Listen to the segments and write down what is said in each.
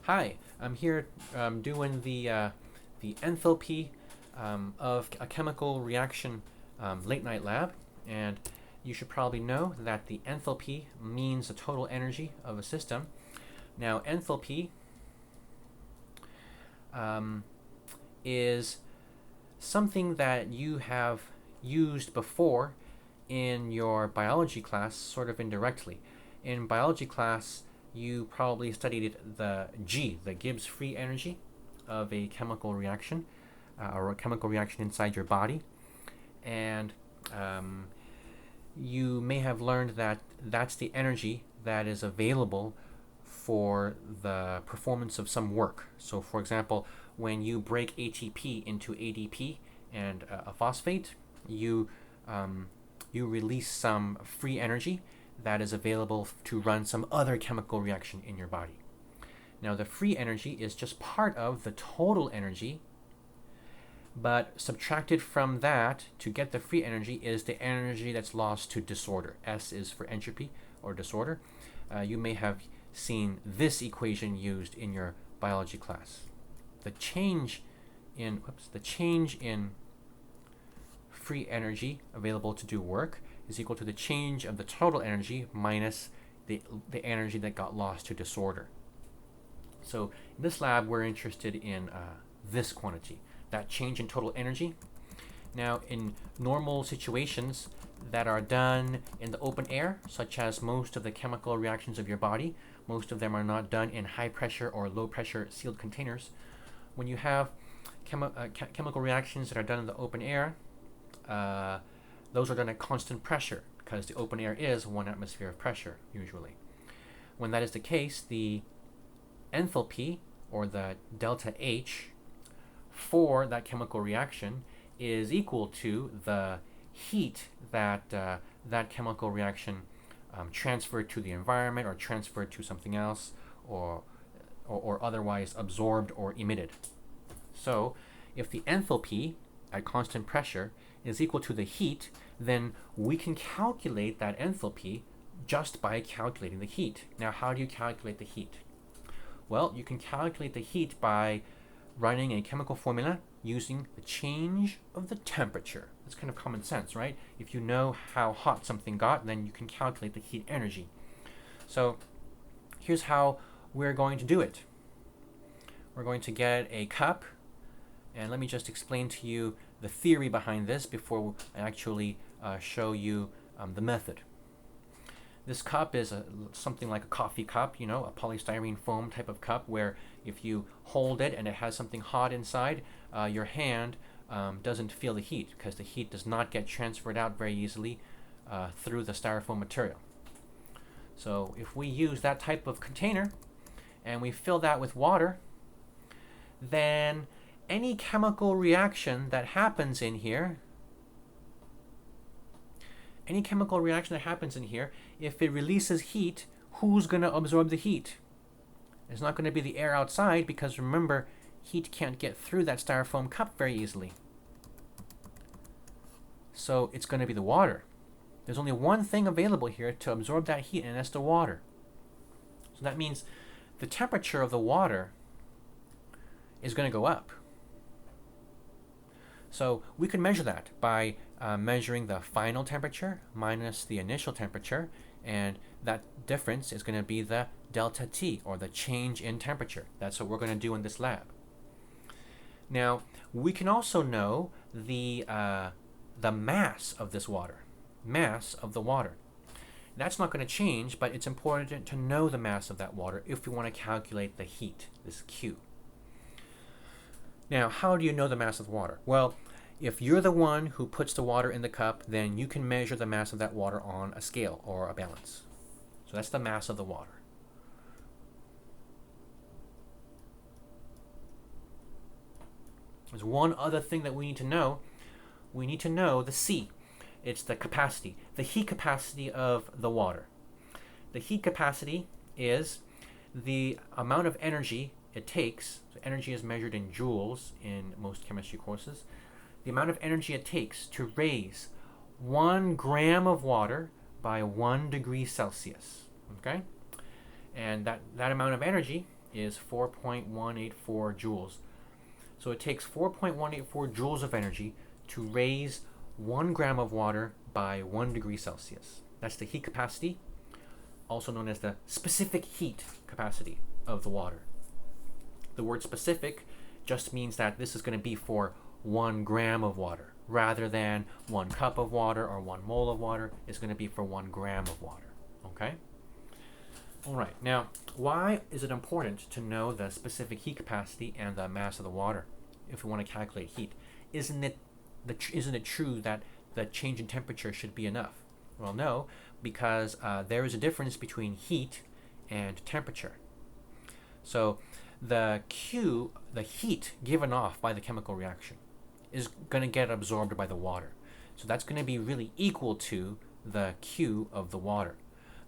Hi, I'm here doing the enthalpy of a chemical reaction late night lab, and you should probably know that the enthalpy means the total energy of a system. Now, enthalpy is something that you have used before in your biology class, sort of indirectly. In biology class, you probably studied the G, the Gibbs free energy of a chemical reaction or a chemical reaction inside your body. And you may have learned that that's the energy that is available for the performance of some work. So, for example, when you break ATP into ADP and a phosphate, you you release some free energy that is available to run some other chemical reaction in your body. Now, the free energy is just part of the total energy, but subtracted from that to get the free energy is the energy that's lost to disorder. S is for entropy or disorder. You may have seen this equation used in your biology class. The change in free energy available to do work is equal to the change of the total energy minus the energy that got lost to disorder. So in this lab, we're interested in this quantity, that change in total energy. Now, in normal situations that are done in the open air, such as most of the chemical reactions of your body, most of them are not done in high pressure or low pressure sealed containers. When you have chemical reactions that are done in the open air, those are done at constant pressure because the open air is 1 atmosphere of pressure usually. When that is the case, the enthalpy, or the delta H, for that chemical reaction is equal to the heat that that chemical reaction transferred to the environment or transferred to something else or otherwise absorbed or emitted. So if the enthalpy at constant pressure is equal to the heat, then we can calculate that enthalpy just by calculating the heat. Now, how do you calculate the heat? Well, you can calculate the heat by running a chemical formula using the change of the temperature. That's kind of common sense, right? If you know how hot something got, then you can calculate the heat energy. So here's how we're going to do it. We're going to get a cup, and let me just explain to you the theory behind this before I actually show you the method. This cup is something like a coffee cup, a polystyrene foam type of cup where if you hold it and it has something hot inside, your hand doesn't feel the heat because the heat does not get transferred out very easily through the styrofoam material. So if we use that type of container and we fill that with water, then any chemical reaction that happens in here, if it releases heat, who's going to absorb the heat? It's not going to be the air outside because remember, heat can't get through that styrofoam cup very easily. So it's going to be the water. There's only one thing available here to absorb that heat, and that's the water. So that means the temperature of the water is going to go up. So we can measure that by measuring the final temperature minus the initial temperature, and that difference is going to be the delta T, or the change in temperature. That's what we're going to do in this lab. Now, we can also know the mass of this water, mass of the water. That's not going to change, but it's important to know the mass of that water if we want to calculate the heat, this Q. Now, how do you know the mass of water? Well, if you're the one who puts the water in the cup, then you can measure the mass of that water on a scale or a balance. So that's the mass of the water. There's one other thing that we need to know. We need to know the C. It's the capacity, the heat capacity of the water. The heat capacity is the amount of energy it takes. So energy is measured in joules in most chemistry courses. The amount of energy it takes to raise 1 gram of water by 1 degree Celsius. Okay? And that amount of energy is 4.184 joules. So it takes 4.184 joules of energy to raise 1 gram of water by 1 degree Celsius. That's the heat capacity, also known as the specific heat capacity of the water. The word specific just means that this is going to be for 1 gram of water, rather than 1 cup of water or 1 mole of water. It's going to be for 1 gram of water. Okay? All right. Now, why is it important to know the specific heat capacity and the mass of the water if we want to calculate heat? Isn't it true that the change in temperature should be enough? Well, no, because there is a difference between heat and temperature. So the Q, the heat given off by the chemical reaction, is going to get absorbed by the water. So that's going to be really equal to the Q of the water.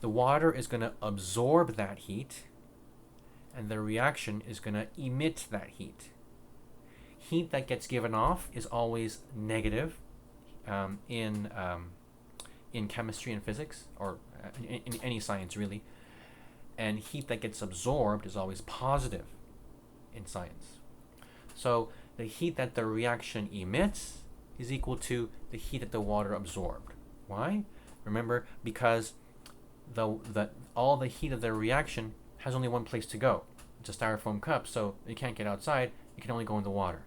The water is going to absorb that heat, and the reaction is going to emit that heat. Heat that gets given off is always negative in chemistry and physics, or in any science really, and heat that gets absorbed is always positive in science. So the heat that the reaction emits is equal to the heat that the water absorbed. Why? Remember, because all the heat of the reaction has only one place to go. It's a styrofoam cup, so it can't get outside. It can only go in the water.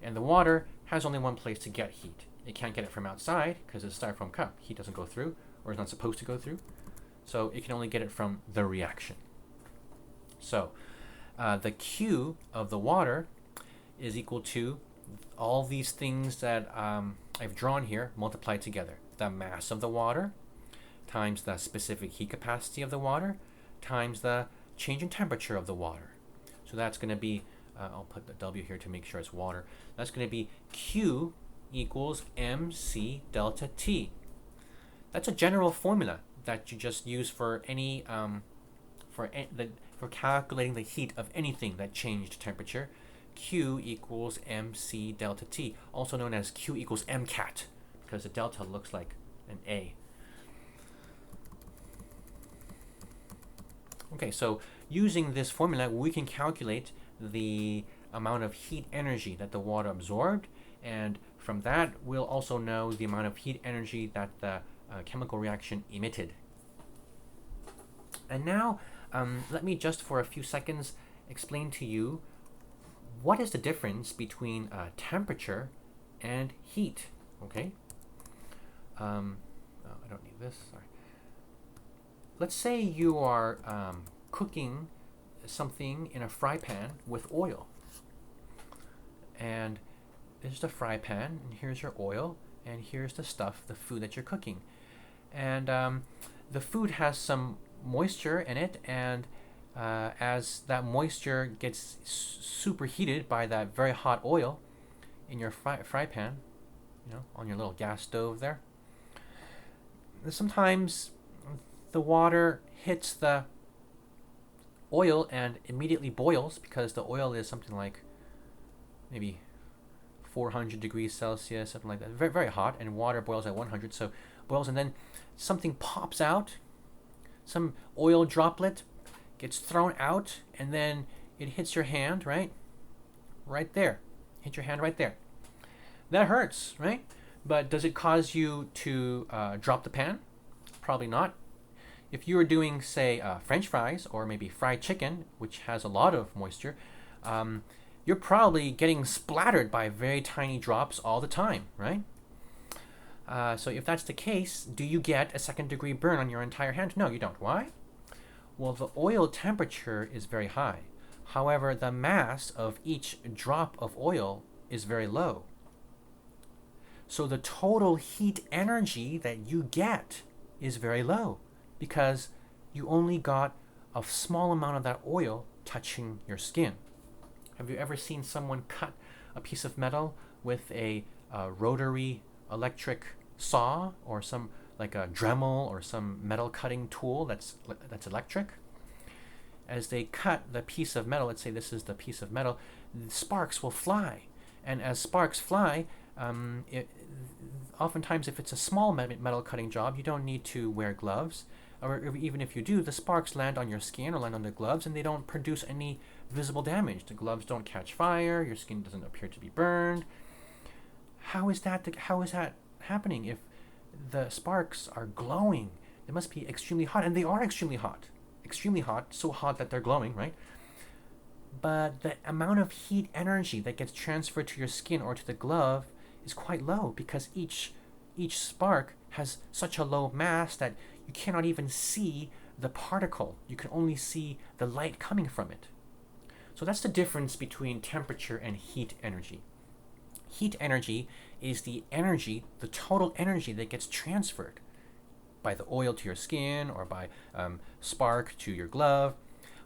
And the water has only one place to get heat. It can't get it from outside because it's a styrofoam cup. Heat doesn't go through, or is not supposed to go through. So it can only get it from the reaction. So the Q of the water is equal to all these things that I've drawn here multiplied together. The mass of the water times the specific heat capacity of the water times the change in temperature of the water. So that's going to be, I'll put the W here to make sure it's water. That's going to be Q equals mc delta T. That's a general formula that you just use for any for calculating the heat of anything that changed temperature. Q equals mc delta T, also known as Q equals mcat, because the delta looks like an A. Okay, so using this formula, we can calculate the amount of heat energy that the water absorbed, and from that, we'll also know the amount of heat energy that the chemical reaction emitted. And now, let me just for a few seconds explain to you what is the difference between temperature and heat. Okay? Oh, I don't need this. Sorry. Let's say you are cooking something in a fry pan with oil. And there's the fry pan, and here's your oil, and here's the stuff, the food that you're cooking. And the food has some moisture in it, and as that moisture gets superheated by that very hot oil in your fry pan, on your little gas stove there, sometimes the water hits the oil and immediately boils, because the oil is something like maybe 400 degrees Celsius, something like that, very, very hot, and water boils at 100, so boils, and then something pops out, some oil droplet gets thrown out, and then it hits your hand, right there, hit your hand right there. That hurts, right? But does it cause you to drop the pan? Probably not. If you were doing, say, French fries or maybe fried chicken, which has a lot of moisture, you're probably getting splattered by very tiny drops all the time, right? So if that's the case, do you get a second-degree burn on your entire hand? No, you don't. Why? Well, the oil temperature is very high. However, the mass of each drop of oil is very low. So the total heat energy that you get is very low, because you only got a small amount of that oil touching your skin. Have you ever seen someone cut a piece of metal with a rotary electric saw, or some like a Dremel or some metal cutting tool that's electric? As they cut the piece of metal, let's say this is the piece of metal, sparks will fly, and as sparks fly, oftentimes if it's a small metal cutting job, you don't need to wear gloves. or even if you do, the sparks land on your skin or land on the gloves and they don't produce any visible damage. The gloves don't catch fire, your skin doesn't appear to be burned. How is that happening if the sparks are glowing? They must be extremely hot, and they are extremely hot. Extremely hot, so hot that they're glowing, right? But the amount of heat energy that gets transferred to your skin or to the glove is quite low because each spark has such a low mass that you cannot even see the particle. You can only see the light coming from it. So that's the difference between temperature and heat energy. Heat energy is the total energy that gets transferred by the oil to your skin or by spark to your glove.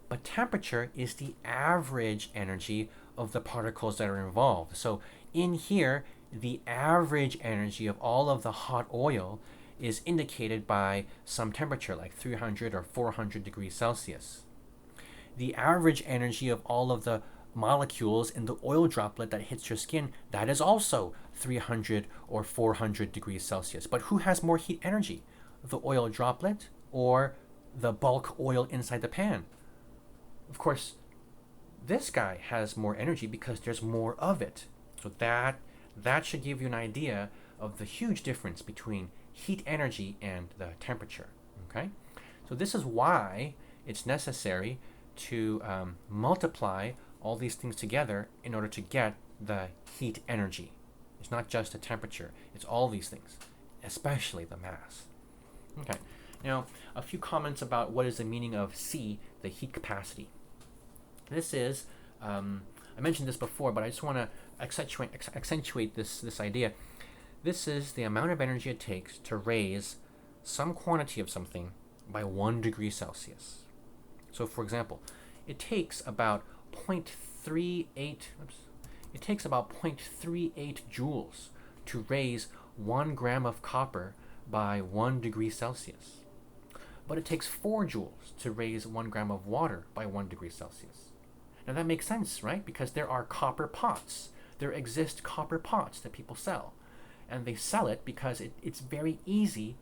But temperature is the average energy of the particles that are involved. So in here, the average energy of all of the hot oil is indicated by some temperature, like 300 or 400 degrees Celsius. The average energy of all of the molecules in the oil droplet that hits your skin, that is also 300 or 400 degrees Celsius. But who has more heat energy? The oil droplet or the bulk oil inside the pan? Of course, this guy has more energy because there's more of it. So that should give you an idea of the huge difference between heat energy and the temperature. Okay, so this is why it's necessary to multiply all these things together in order to get the heat energy. It's not just the temperature, it's all these things, especially the mass. Okay, now a few comments about what is the meaning of C, the heat capacity. This is, I mentioned this before, but I just want to accentuate this idea. This is the amount of energy it takes to raise some quantity of something by 1 degree Celsius. So for example, it takes about 0.38 joules to raise 1 gram of copper by 1 degree Celsius. But it takes 4 joules to raise 1 gram of water by 1 degree Celsius. Now that makes sense, right? Because there are copper pots. There exist copper pots that people sell. And they sell it because it's very easy.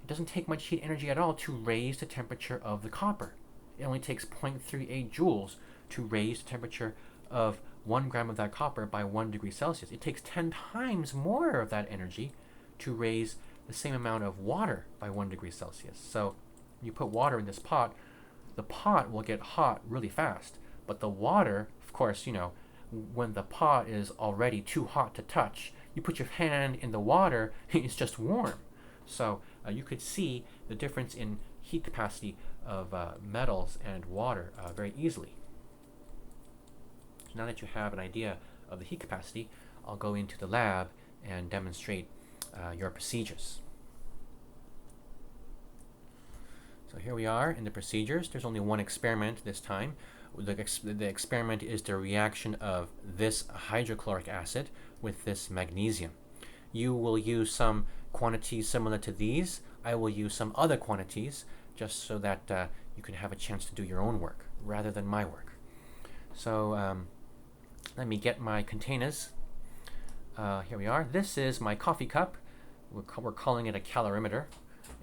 It doesn't take much heat energy at all to raise the temperature of the copper. It only takes 0.38 joules to raise the temperature of 1 gram of that copper by 1 degree Celsius. It takes 10 times more of that energy to raise the same amount of water by 1 degree Celsius. So you put water in this pot, the pot will get hot really fast. But the water, of course, when the pot is already too hot to touch, you put your hand in the water, it's just warm. So you could see the difference in heat capacity of metals and water very easily. So now that you have an idea of the heat capacity, I'll go into the lab and demonstrate your procedures. So here we are in the procedures. There's only one experiment this time. The experiment is the reaction of this hydrochloric acid with this magnesium. You will use some quantities similar to these. I will use some other quantities just so that you can have a chance to do your own work rather than my work. So let me get my containers. Here we are. This is my coffee cup. We're calling it a calorimeter.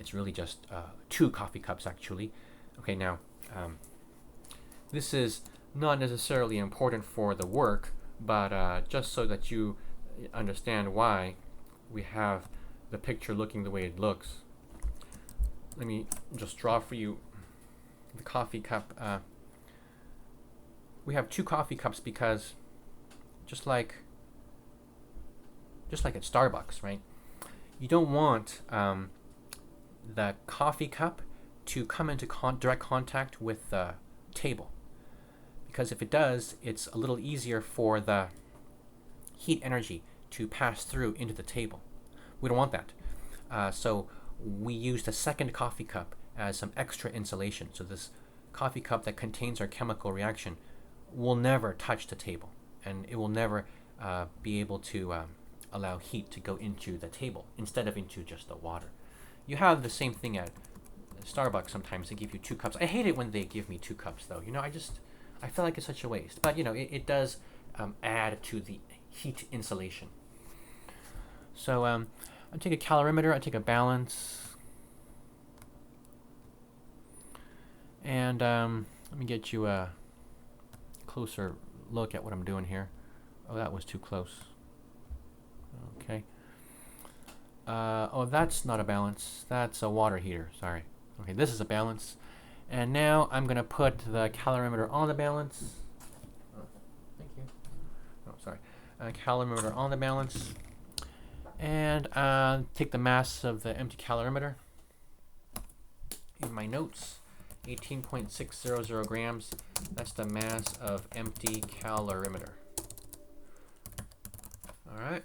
It's really just 2 coffee cups actually. Okay, now this is not necessarily important for the work, but just so that you understand why we have the picture looking the way it looks. Let me just draw for you the coffee cup. We have 2 coffee cups because just like at Starbucks, right? You don't want the coffee cup to come into direct contact with the table. Because if it does, it's a little easier for the heat energy to pass through into the table. We don't want that. So we use the second coffee cup as some extra insulation. So this coffee cup that contains our chemical reaction will never touch the table, and it will never be able to allow heat to go into the table instead of into just the water. You have the same thing at Starbucks. Sometimes they give you 2 cups. I hate it when they give me 2 cups though. I feel like it's such a waste. But it does add to the heat insulation. So I take a calorimeter, I take a balance. And let me get you a closer look at what I'm doing here. Oh, that was too close. Okay. Oh, that's not a balance. That's a water heater. Sorry. Okay, this is a balance. And now I'm going to put the calorimeter on the balance. Oh, thank you. Oh, sorry. Calorimeter on the balance. And take the mass of the empty calorimeter. In my notes, 18.600 grams. That's the mass of empty calorimeter. All right.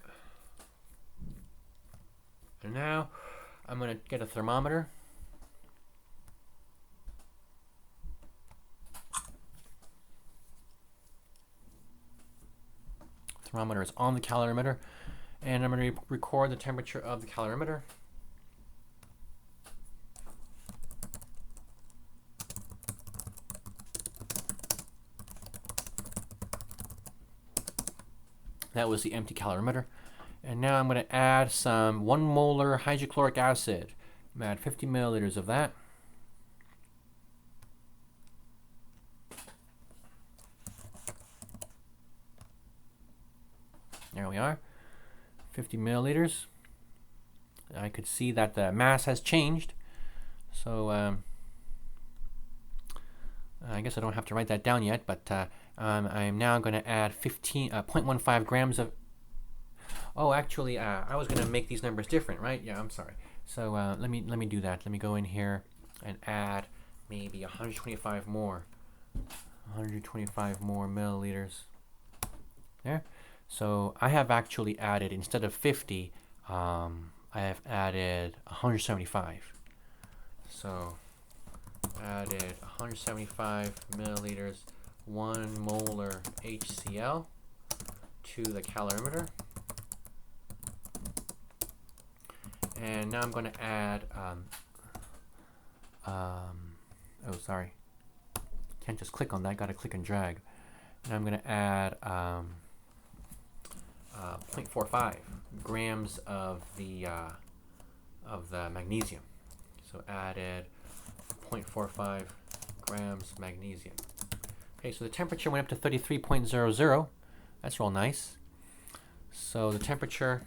And now I'm going to get a thermometer. Thermometer is on the calorimeter, and I'm going to record the temperature of the calorimeter. That was the empty calorimeter. And now I'm going to add some 1 molar hydrochloric acid. I'm going to add 50 milliliters of that. There we are, 50 milliliters. I could see that the mass has changed. So I guess I don't have to write that down yet, but I'm now going to add 0.15 grams of... Oh, actually, I was going to make these numbers different, right? Yeah, I'm sorry. So let me do that. Let me go in here and add maybe 125 more milliliters. There. So I have actually added, instead of 50, I have added 175. So added 175 milliliters, 1 molar HCl to the calorimeter. And now I'm going to add, oh, sorry. Can't just click on that, got to click and drag. And I'm going to add 0.45 grams of the magnesium. So added 0.45 grams magnesium. Okay, so the temperature went up to 33.00. That's real nice. So the temperature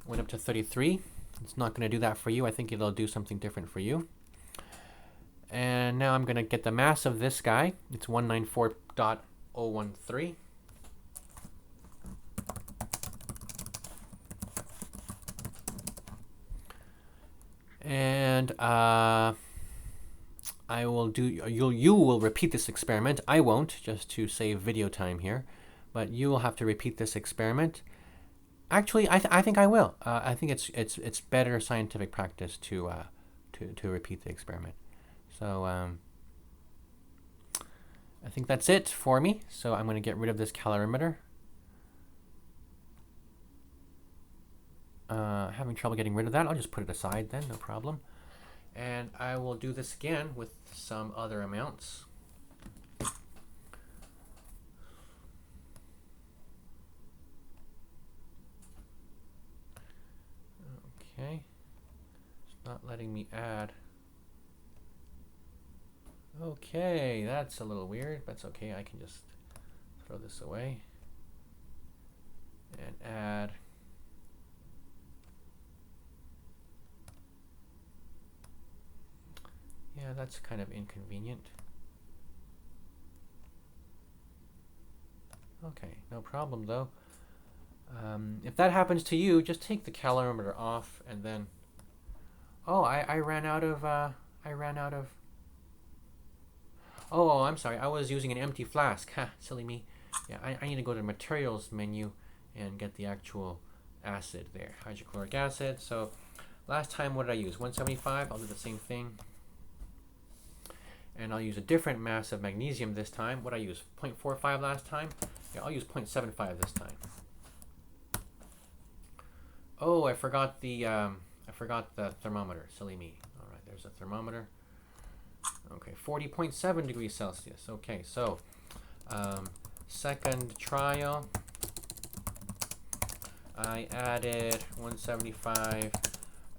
went up to 33. It's not going to do that for you. I think it'll do something different for you. And now I'm going to get the mass of this guy. It's 194.013. And I will do, you will repeat this experiment. I won't, just to save video time here. But you will have to repeat this experiment. Actually, I think I will. I think it's better scientific practice to repeat the experiment. So I think that's it for me. So I'm going to get rid of this calorimeter. Having trouble getting rid of that. I'll just put it aside then, no problem. And I will do this again with some other amounts. Okay. It's not letting me add. Okay, that's a little weird, but it's okay. I can just throw this away and add yeah, that's kind of inconvenient. Okay, no problem though. If that happens to you, just take the calorimeter off and then oh, I ran out of oh, I'm sorry. I was using an empty flask. Ha, silly me. Yeah, I need to go to the materials menu and get the actual acid there. Hydrochloric acid. So last time, what did I use? 175. I'll do the same thing. And I'll use a different mass of magnesium this time. What did I use? 0.45 last time? Yeah, I'll use 0.75 this time. Oh, I forgot the thermometer. Silly me. All right, there's a thermometer. Okay, 40.7 degrees Celsius. Okay, so second trial. I added 175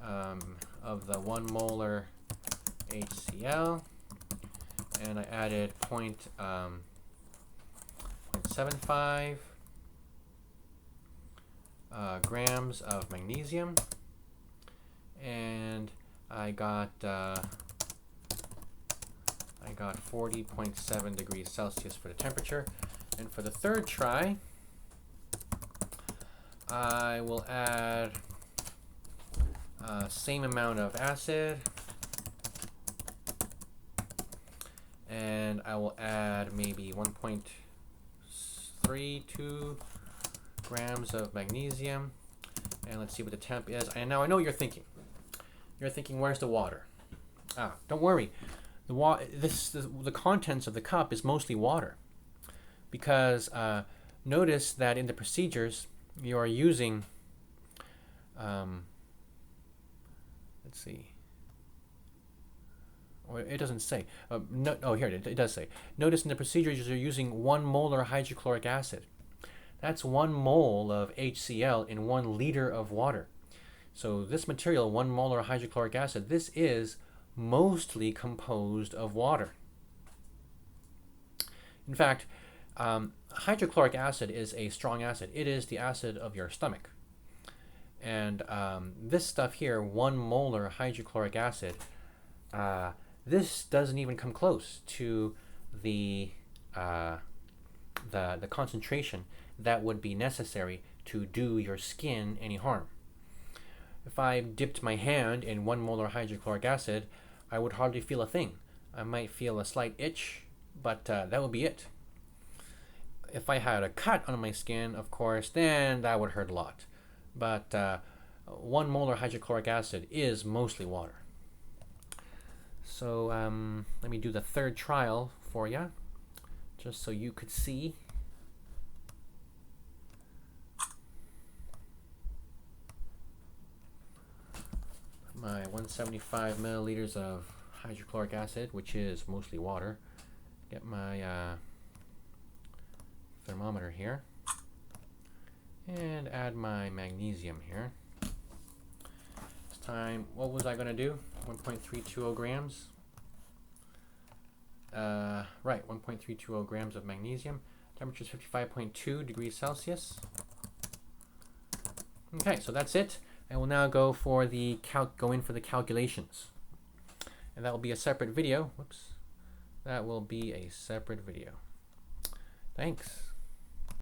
of the 1 molar HCl, and I added 0.75 grams of magnesium, and I got 40.7 degrees Celsius for the temperature. And for the third try, I will add same amount of acid, and I will add maybe 1.32 grams of magnesium, and let's see what the temp is. And now I know what you're thinking. You're thinking, where's the water? Don't worry. The contents of the cup is mostly water, because notice that in the procedures you are using, let's see, or it doesn't say. Here it does say. Notice in the procedures you're using 1 molar hydrochloric acid. That's 1 mole of HCl in 1 liter of water. So this material, 1 molar hydrochloric acid, this is mostly composed of water. In fact, hydrochloric acid is a strong acid. It is the acid of your stomach. And this stuff here, 1 molar hydrochloric acid, this doesn't even come close to the concentration that would be necessary to do your skin any harm. If I dipped my hand in 1 molar hydrochloric acid, I would hardly feel a thing. I might feel a slight itch, but that would be it. If I had a cut on my skin, of course, then that would hurt a lot. But 1 molar hydrochloric acid is mostly water. So let me do the third trial for you, just so you could see. My 175 milliliters of hydrochloric acid, which is mostly water. Get my thermometer here, and add my magnesium here. This time, what was I going to do? 1.320 grams. Right, 1.320 grams of magnesium. Temperature is 55.2 degrees Celsius. Okay, so that's it. I will now go for the go in for the calculations, and that will be a separate video. Whoops, that will be a separate video. Thanks.